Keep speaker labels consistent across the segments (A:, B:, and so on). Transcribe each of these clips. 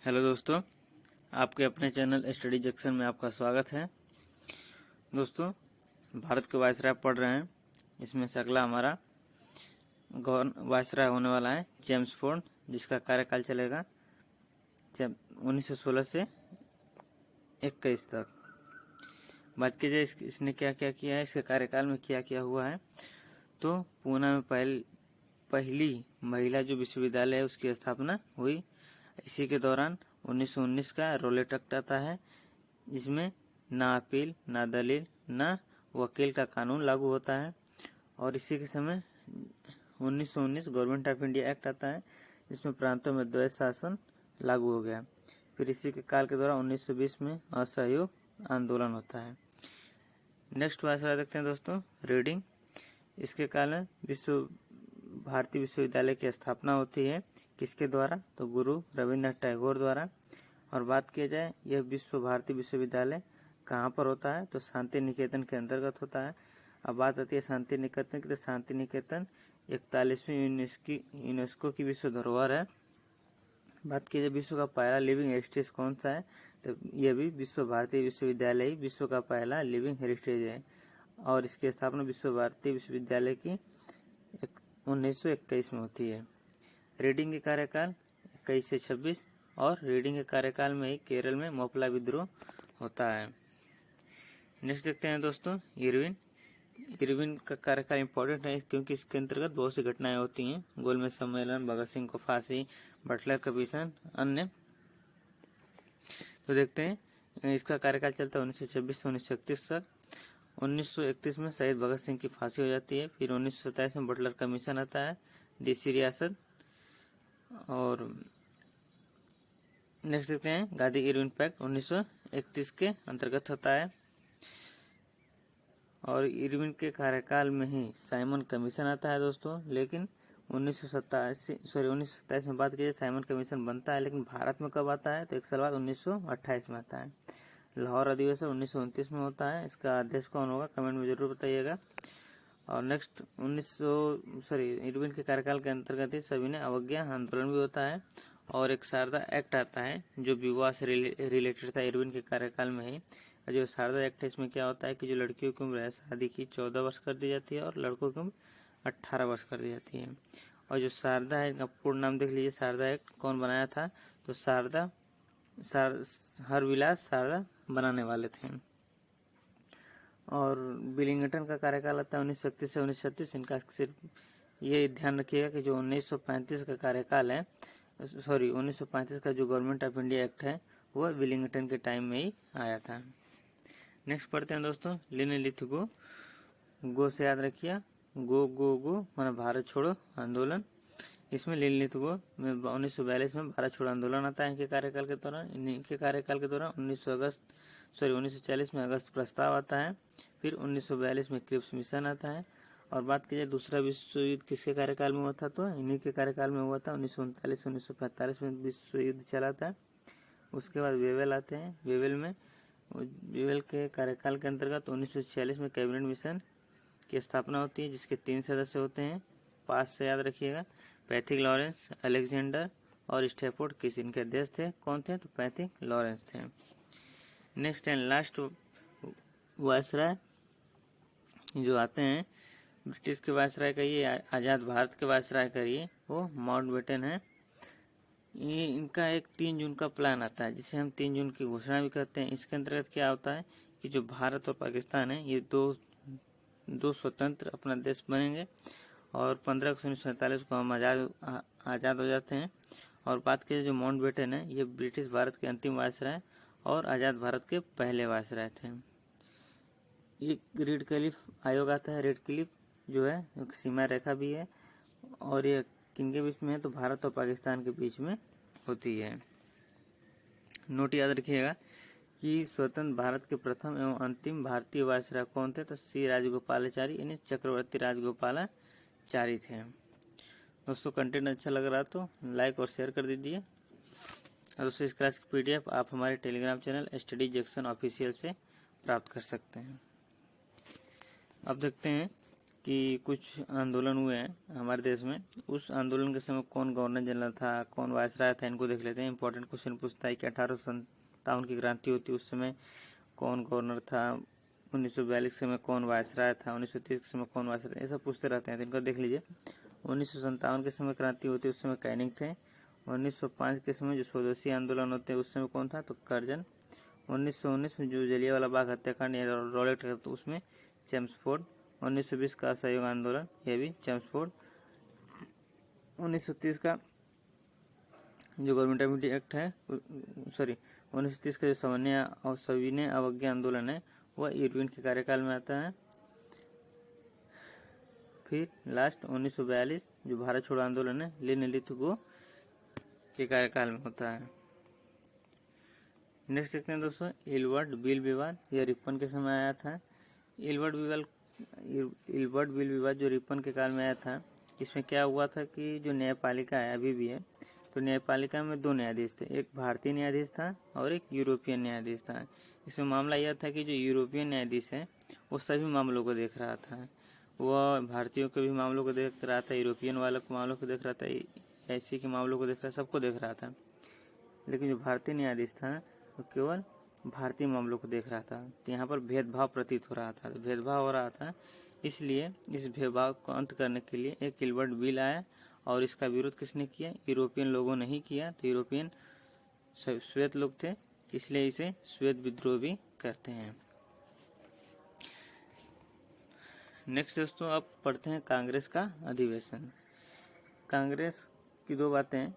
A: Hello दोस्तों, आपके अपने चैनल स्टडी जंक्शन में आपका स्वागत है। दोस्तों, भारत के वायसराय पढ़ रहे हैं। इसमें से अगला हमारा वायसराय होने वाला है जेम्स फोर्ड, जिसका कार्यकाल चलेगा 1916 से 21 तक। बात की जाए इसने क्या क्या किया है, इसके कार्यकाल में क्या क्या हुआ है, तो पूना में पहली महिला जो विश्वविद्यालय है उसकी स्थापना हुई। इसी के दौरान 1919 का रोलेट एक्ट आता है, जिसमें ना अपील, ना दलील, ना वकील का कानून लागू होता है। और इसी के समय 1919 गवर्नमेंट ऑफ इंडिया एक्ट आता है, जिसमें प्रांतों में द्वैत शासन लागू हो गया। फिर इसी के काल के दौरान 1920 में असहयोग आंदोलन होता है। नेक्स्ट वायसराय देखते हैं दोस्तों, रीडिंग। इसके काल में भारतीय विश्वविद्यालय की स्थापना होती है। किसके द्वारा? तो गुरु रविन्द्रनाथ टैगोर द्वारा। और बात की जाए यह भारतीय विश्वविद्यालय कहाँ पर होता है, तो शांति निकेतन के अंतर्गत होता है। अब बात आती है शांति निकेतन की, तो शांति निकेतन 41वीं यूनेस्को की विश्व धरोहर है। बात की जाए विश्व का पहला लिविंग हेरिटेज कौन सा है, तो यह भी भारतीय विश्वविद्यालय ही विश्व का पहला लिविंग हेरिटेज है। और इसकी स्थापना भारतीय विश्वविद्यालय की 1921 में होती है। रीडिंग के कार्यकाल 21 से 26, और रीडिंग के कार्यकाल में ही केरल में मोपला विद्रोह होता है। नेक्स्ट देखते हैं दोस्तों, इरविन का कार्यकाल इंपॉर्टेंट है, क्योंकि इसके अंतर्गत बहुत सी घटनाएं होती हैं। गोलमेज सम्मेलन, भगत सिंह को फांसी, बटलर कमीशन, अन्य। तो देखते हैं इसका कार्यकाल चलता है 1926 से 1931 तक। 1931 में शहीद भगत सिंह की फांसी हो जाती है। फिर 1927 में बटलर कमीशन आता है, देसी रियासत। और नेक्स्ट देखते हैं गांधी इरविन पैक्ट 1931 के अंतर्गत होता है। और इरविन के कार्यकाल में ही साइमन कमीशन आता है दोस्तों। लेकिन 1927 में बात की जाए साइमन कमीशन बनता है, लेकिन भारत में कब आता है, तो एक साल बाद 1928 में आता है। लाहौर अधिवेशन 1929 में होता है। इसका अध्यक्ष कौन होगा, कमेंट में जरूर बताइएगा। और नेक्स्ट इरविन के कार्यकाल के अंतर्गत ही सभी ने अवज्ञा आंदोलन भी होता है। और एक शारदा एक्ट आता है जो विवाह से रिलेटेड था इरविन के कार्यकाल में ही। जो शारदा एक्ट है, इसमें क्या होता है कि जो लड़कियों की उम्र है शादी की 14 वर्ष कर दी जाती है, और लड़कों की उम्र 18 वर्ष कर दी जाती है। और जो शारदा है, इनका पूर्ण नाम देख लीजिए। शारदा एक्ट कौन बनाया था, तो हरविलास शारदा बनाने वाले थे। और विलिंगटन का कार्यकाल आता है 1931 से 1936। इनका सिर्फ ये ध्यान रखिएगा कि जो 1935 का कार्यकाल है, 1935 का जो गवर्नमेंट ऑफ इंडिया एक्ट है, वह विलिंगटन के टाइम में ही आया था। नेक्स्ट पढ़ते हैं दोस्तों, लिथगो। गो से याद रखिए, गो माना भारत छोड़ो आंदोलन। इसमें लिथगो में 1942 में भारत छोड़ो आंदोलन आता है इनके कार्यकाल के दौरान। 1940 में अगस्त प्रस्ताव आता है। फिर 1942 में क्रिप्स मिशन आता है। और बात की जाए दूसरा विश्व युद्ध किसके कार्यकाल में हुआ था, तो इन्हीं के कार्यकाल में हुआ था। 1939 1945 में विश्व युद्ध चला था। उसके बाद वेवेल आते हैं। वेवेल के कार्यकाल के अंतर्गत 1946 में कैबिनेट मिशन की स्थापना होती है, जिसके 3 सदस्य होते हैं। पास से याद रखिएगा, पैथिक लॉरेंस, अलेक्जेंडर और स्टेफोर्ड किस इनके अध्यक्ष थे। कौन थे, तो पैथिक लॉरेंस थे। नेक्स्ट एंड लास्ट वायसराय जो आते हैं ब्रिटिश के वायसराय का, ये आज़ाद भारत के वायसराय का, ये वो माउंटबेटन है। ये इनका एक 3 जून का प्लान आता है, जिसे हम 3 जून की घोषणा भी करते हैं। इसके अंतर्गत क्या होता है कि जो भारत और पाकिस्तान है, ये दो स्वतंत्र अपना देश बनेंगे। और 15 अगस्त 1947 को हम आज़ाद हो जाते हैं। और बात करें जो माउंटबेटन है, ये ब्रिटिश भारत के अंतिम वायसराय और आज़ाद भारत के पहले वायसराय थे। एक रेड क्लिफ आयोग आता है। रेड क्लिफ जो है एक सीमा रेखा भी है, और ये किनके बीच में है, तो भारत और पाकिस्तान के बीच में होती है। नोट याद रखिएगा कि स्वतंत्र भारत के प्रथम एवं अंतिम भारतीय वायसराय कौन थे, तो श्री राजगोपालाचारी यानी चक्रवर्ती राजगोपालाचारी थे। दोस्तों, कंटेंट अच्छा लग रहा तो लाइक और शेयर कर दीजिए। और दोस्तों, इस क्लास की पीडीएफ आप हमारे Telegram channel study junction official से प्राप्त कर सकते हैं। अब देखते हैं कि कुछ आंदोलन हुए हैं हमारे देश में, उस आंदोलन के समय कौन गवर्नर जनरल था, कौन वायसराय था, इनको देख लेते हैं। इंपॉर्टेंट क्वेश्चन पूछता है कि 1857 की क्रांति होती है, उस समय कौन गवर्नर था, 1942 के समय कौन वायसराय था, 1930 के समय कौन वायसराय, ये सब पूछते रहते हैं, तो इनको देख लीजिए। 1957 के समय क्रांति होती है, उस समय कैनिंग थे। 1905 के समय जो स्वदेशी आंदोलन होते हैं, उस समय कौन था, तो कर्जन। 1919 में जो जलियांवाला बाग हत्याकांड या रॉलेट का, तो उसमें चेम्सफोर्ड। 1920 का असहयोग आंदोलन, यह भी चेम्सफोर्ड। 1930 का जो गवर्नमेंट एक्ट है, 1930 का जो सविनय अवज्ञा आंदोलन है, वह इरविन के कार्यकाल में आता है। फिर लास्ट 1942 जो भारत छोड़ो आंदोलन है, लिनलिथगो के कार्यकाल में होता है। नेक्स्ट देखते हैं दोस्तों, इलवर्ट बिल विवाद, यह रिपन के समय आया था। इलवर्ट बिल विवाद जो रिपन के काल में आया था, इसमें क्या हुआ था कि जो न्यायपालिका है अभी भी है, तो न्यायपालिका में 2 न्यायाधीश थे, एक भारतीय न्यायाधीश था और एक यूरोपियन न्यायाधीश था। इसमें मामला यह था कि जो यूरोपियन न्यायाधीश है वो सभी मामलों को देख रहा था, वह भारतीयों के भी मामलों को देख रहा था, यूरोपियन वालों के मामलों को देख रहा था, ऐसी के मामलों को देख रहा था, सबको देख रहा था। लेकिन जो भारतीय न्यायाधीश था वो केवल भारतीय मामलों को देख रहा था, तो यहाँ पर भेदभाव प्रतीत हो रहा था, तो भेदभाव हो रहा था, इसलिए इस भेदभाव को अंत करने के लिए एक इलवर्ट बिल आया, और इसका विरोध किसने किया, यूरोपियन लोगों ने ही किया, तो यूरोपियन श्वेत लोग थे, इसलिए इसे श्वेत विद्रोह भी कहते हैं। नेक्स्ट दोस्तों, अब पढ़ते हैं कांग्रेस का अधिवेशन। कांग्रेस की 2 बातें,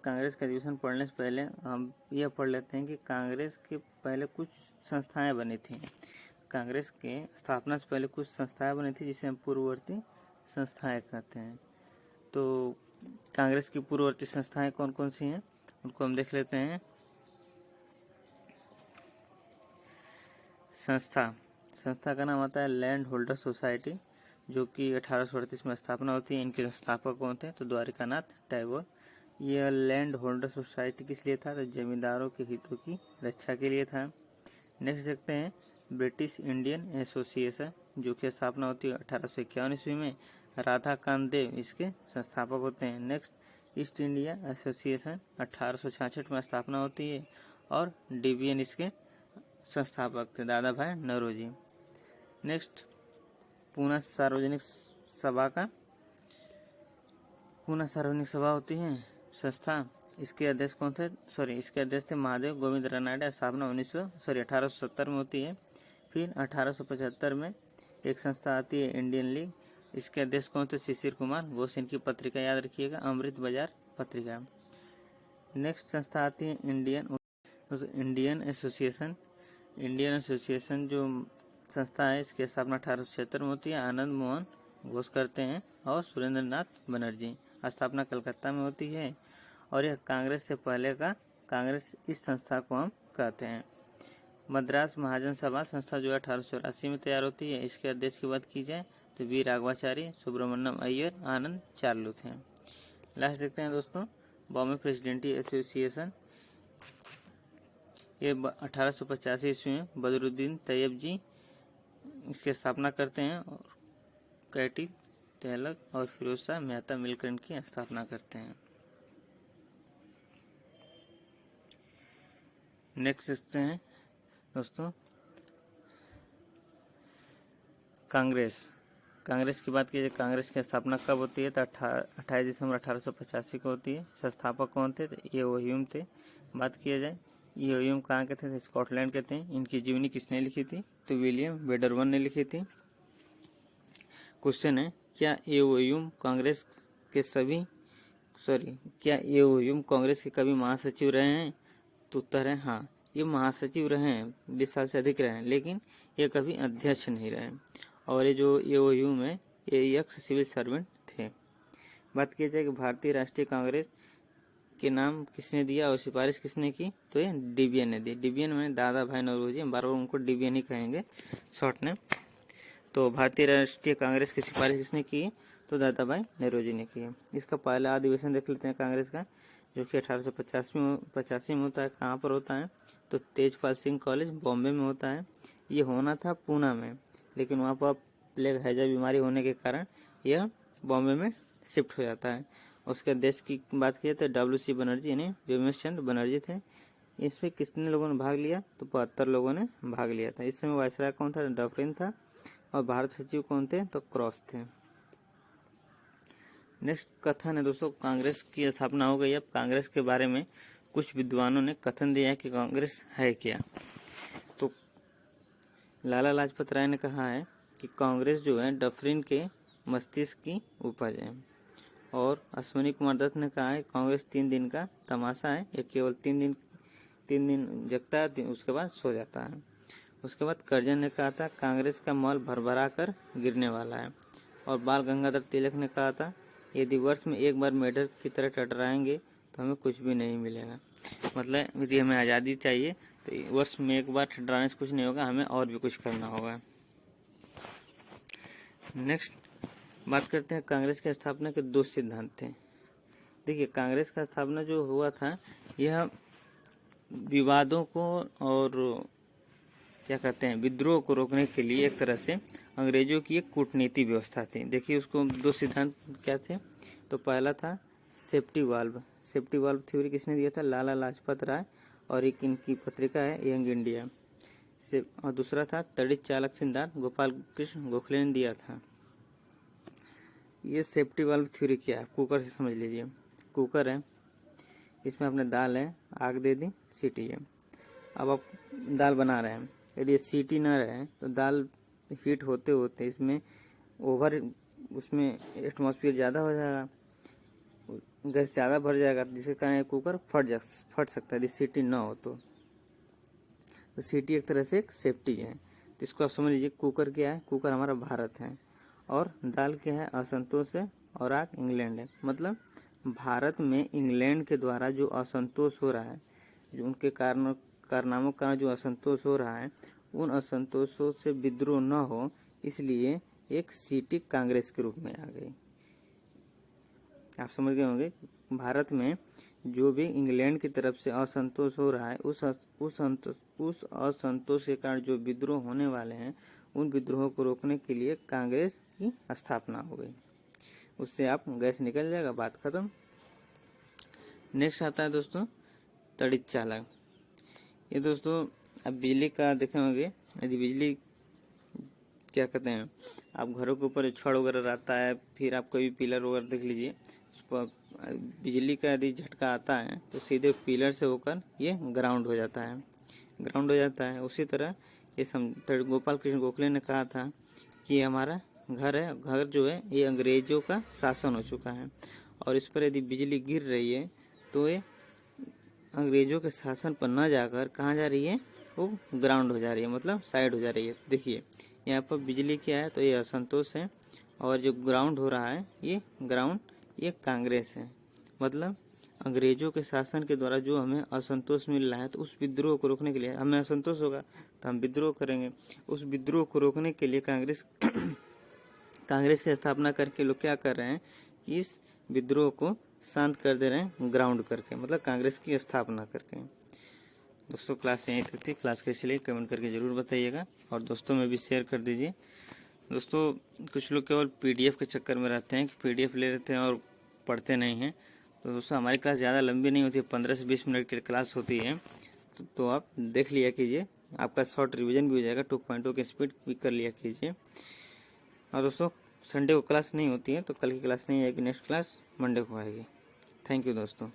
A: कांग्रेस का अधिवेशन पढ़ने से पहले हम यह पढ़ लेते हैं कि कांग्रेस के पहले कुछ संस्थाएं बनी थी। कांग्रेस के स्थापना से पहले कुछ संस्थाएं बनी थी, जिसे हम पूर्ववर्ती संस्थाएं कहते हैं। तो कांग्रेस की पूर्ववर्ती संस्थाएं कौन कौन सी हैं, उनको हम देख लेते हैं। संस्था का नाम आता है लैंड होल्डर सोसाइटी, जो कि 1838 में स्थापना होती है। इनके संस्थापक कौन थे, तो द्वारिकानाथ टैगोर। यह लैंड होल्डर सोसाइटी किस लिए था, तो जमींदारों के हितों की रक्षा के लिए था। नेक्स्ट देखते हैं ब्रिटिश इंडियन एसोसिएशन, जो की स्थापना होती है 1851 ईस्वी में। राधा कांत देव इसके संस्थापक होते हैं। नेक्स्ट ईस्ट इंडिया एसोसिएशन 1866 में स्थापना होती है, और DBN इसके संस्थापक थे दादा भाई नौरोजी। नेक्स्ट पूना सार्वजनिक सभा होती है संस्था, इसके अध्यक्ष कौन थे, इसके अध्यक्ष थे महादेव गोविंद रानाडे। स्थापना 1870 में होती है। फिर 1875 में एक संस्था आती है इंडियन लीग, इसके अध्यक्ष कौन थे, शिशिर कुमार घोष। इनकी पत्रिका याद रखिएगा, अमृत बाजार पत्रिका। नेक्स्ट संस्था आती है इंडियन एसोसिएशन जो संस्था है, इसकी स्थापना 1876 में होती है। आनंद मोहन घोष करते हैं और सुरेंद्र नाथ बनर्जी। स्थापना कलकत्ता में होती है, और यह कांग्रेस से पहले का कांग्रेस इस संस्था को हम कहते हैं। मद्रास महाजन सभा संस्था जो 1884 में तैयार होती है, इसके अध्यक्ष की बात की जाए तो वी राघवाचारी, सुब्रमण्यम अय्यर, आनंद चार्लू थे। लास्ट देखते हैं दोस्तों, बॉम्बे प्रेसिडेंटी एसोसिएशन, ये 1885 ईस्वी में बदरुद्दीन तैयब जी इसकी स्थापना करते हैं, और कैटी तिलक और फिरोज शाह मेहता मिलकर इनकी स्थापना करते हैं। नेक्स्ट देखते हैं दोस्तों, कांग्रेस की बात कीजिए। कांग्रेस की स्थापना कब होती है, तो 28 दिसंबर 1885 को होती है। संस्थापक कौन थे, तो ये ह्यूम थे। बात किया जाए ये ह्यूम कहाँ के थे, स्कॉटलैंड के थे। इनकी जीवनी किसने लिखी थी, तो विलियम वेडरवन ने लिखी थी। क्वेश्चन है, क्या ह्यूम कांग्रेस के कभी महासचिव रहे हैं, तो उत्तर है हाँ, ये महासचिव रहे हैं, 20 साल से अधिक रहे हैं, लेकिन ये कभी अध्यक्ष नहीं रहे। और ये जो ह्यूम है, ये एक्स सिविल सर्वेंट थे। बात की जाए कि भारतीय राष्ट्रीय कांग्रेस के नाम किसने दिया और सिफारिश किसने की, तो ये DBN ने दी। DBN में दादा भाई नौरोजी, बार बार उनको DBN ही कहेंगे शॉर्ट नेम। तो भारतीय राष्ट्रीय कांग्रेस की सिफारिश किसने की, तो दादा भाई नौरोजी ने की। इसका पहला अधिवेशन देख लेते हैं कांग्रेस का, जो कि 1885 में होता है। कहाँ पर होता है, तो तेजपाल सिंह कॉलेज बॉम्बे में होता है। ये होना था पूना में, लेकिन वहाँ पर प्लेग हैजा बीमारी होने के कारण यह बॉम्बे में शिफ्ट हो जाता है। उसके देश की बात की जाए तो WC बनर्जी यानी व्योमेश चंद्र बनर्जी थे। इसमें कितने लोगों ने भाग लिया? तो 72 लोगों ने भाग लिया था। इस समय वायसराय कौन था? डफरिन था। और भारत सचिव कौन थे? तो क्रॉस थे। नेक्स्ट कथन है दोस्तों, कांग्रेस की स्थापना हो गई। अब कांग्रेस के बारे में कुछ विद्वानों ने कथन दिया है कि कांग्रेस है क्या। तो लाला लाजपत राय ने कहा है कि कांग्रेस जो है डफरिन के मस्तिष्क की उपज है। और अश्विनी कुमार दत्त ने कहा है कांग्रेस 3 दिन का तमाशा है, ये केवल 3 दिन जगता है, उसके बाद सो जाता है। उसके बाद करजन ने कहा था कांग्रेस का मॉल भरभरा कर गिरने वाला है। और बाल गंगाधर तिलक ने कहा था यदि वर्ष में एक बार मेढक की तरह टटराएंगे तो हमें कुछ भी नहीं मिलेगा। मतलब यदि हमें आज़ादी चाहिए तो वर्ष में एक बार टटराने से कुछ नहीं होगा, हमें और भी कुछ करना होगा। नेक्स्ट बात करते हैं कांग्रेस की स्थापना के 2 सिद्धांत थे। देखिए कांग्रेस का स्थापना जो हुआ था यह विवादों को और क्या कहते हैं विद्रोह को रोकने के लिए एक तरह से अंग्रेजों की एक कूटनीति व्यवस्था थी। देखिए उसको 2 सिद्धांत क्या थे? तो पहला था safety valve. Safety valve theory किसने दिया था? लाला लाजपत राय। और एक इनकी पत्रिका है यंग इंडिया से। और दूसरा था तड़ित चालक सिद्धांत, गोपाल कृष्ण गोखले ने दिया था। ये सेफ्टी वाल्व थ्योरी क्या है? कुकर से समझ लीजिए। कुकर है, इसमें आपने दाल है, आग दे दी, सीटी है। अब आप दाल बना रहे हैं, यदि सीटी ना रहे तो दाल हीट होते होते इसमें उसमें एटमॉस्फेयर ज़्यादा हो जाएगा, गैस ज़्यादा भर जाएगा, जिसके कारण कुकर फट सकता है यदि सीटी ना हो तो सीटी एक तरह से एक सेफ्टी है। तो इसको आप समझ लीजिए कुकर क्या है? कुकर हमारा भारत है। और दाल क्या है? असंतोष है। और आग इंग्लैंड है। मतलब भारत में इंग्लैंड के द्वारा जो असंतोष हो रहा है, जो उनके कारनामों का जो असंतोष हो रहा है, उन असंतोषों से विद्रोह न हो, इसलिए एक सीटी कांग्रेस के रूप में आ गई। आप समझ गए होंगे भारत में जो भी इंग्लैंड की तरफ से असंतोष हो रहा है, उस असंतोष के कारण जो विद्रोह होने वाले हैं, उन विद्रोहों को रोकने के लिए कांग्रेस की स्थापना हो गई। उससे आप गैस निकल जाएगा, बात खत्म। नेक्स्ट आता है दोस्तों तड़ित चालक। ये दोस्तों अब बिजली का देखे होंगे, यदि बिजली क्या कहते हैं, आप घरों के ऊपर छड़ वगैरह रहता है, फिर आप कोई भी पिलर वगैरह देख लीजिए, उस पर बिजली का यदि झटका आता है तो सीधे पिलर से होकर ये ग्राउंड हो जाता है। उसी तरह ये गोपाल कृष्ण गोखले ने कहा था कि हमारा घर जो है ये अंग्रेजों का शासन हो चुका है, और इस पर यदि बिजली गिर रही है तो ये अंग्रेजों के शासन पर न जाकर कहाँ जा रही है? वो ग्राउंड हो जा रही है, मतलब साइड हो जा रही है। देखिए यहाँ पर बिजली क्या है? तो ये असंतोष है, और जो ग्राउंड हो रहा है ये ग्राउंड ये कांग्रेस है। मतलब अंग्रेजों के शासन के द्वारा जो हमें असंतोष मिल रहा है, तो उस विद्रोह को रोकने के लिए, हमें असंतोष होगा तो हम विद्रोह करेंगे, उस विद्रोह को रोकने के लिए कांग्रेस की स्थापना करके लोग क्या कर रहे हैं? इस विद्रोह को शांत कर दे रहे हैं ग्राउंड करके, मतलब कांग्रेस की स्थापना करके। दोस्तों क्लास यहीं तक थी। क्लास कैसी लगी कमेंट करके ज़रूर बताइएगा, और दोस्तों में भी शेयर कर दीजिए। दोस्तों कुछ लोग केवल PDF के चक्कर में रहते हैं कि PDF ले लेते हैं और पढ़ते नहीं हैं। तो दोस्तों हमारी क्लास ज़्यादा लंबी नहीं होती है, 15 से 20 मिनट की क्लास होती है। तो आप देख लिया कीजिए, आपका शॉर्ट रिवीजन भी हो जाएगा, 2.0 की स्पीड भी कर लिया कीजिए। और दोस्तों संडे को क्लास नहीं होती है, तो कल की क्लास नहीं आएगी, नेक्स्ट क्लास मंडे को आएगी। थैंक यू दोस्तों।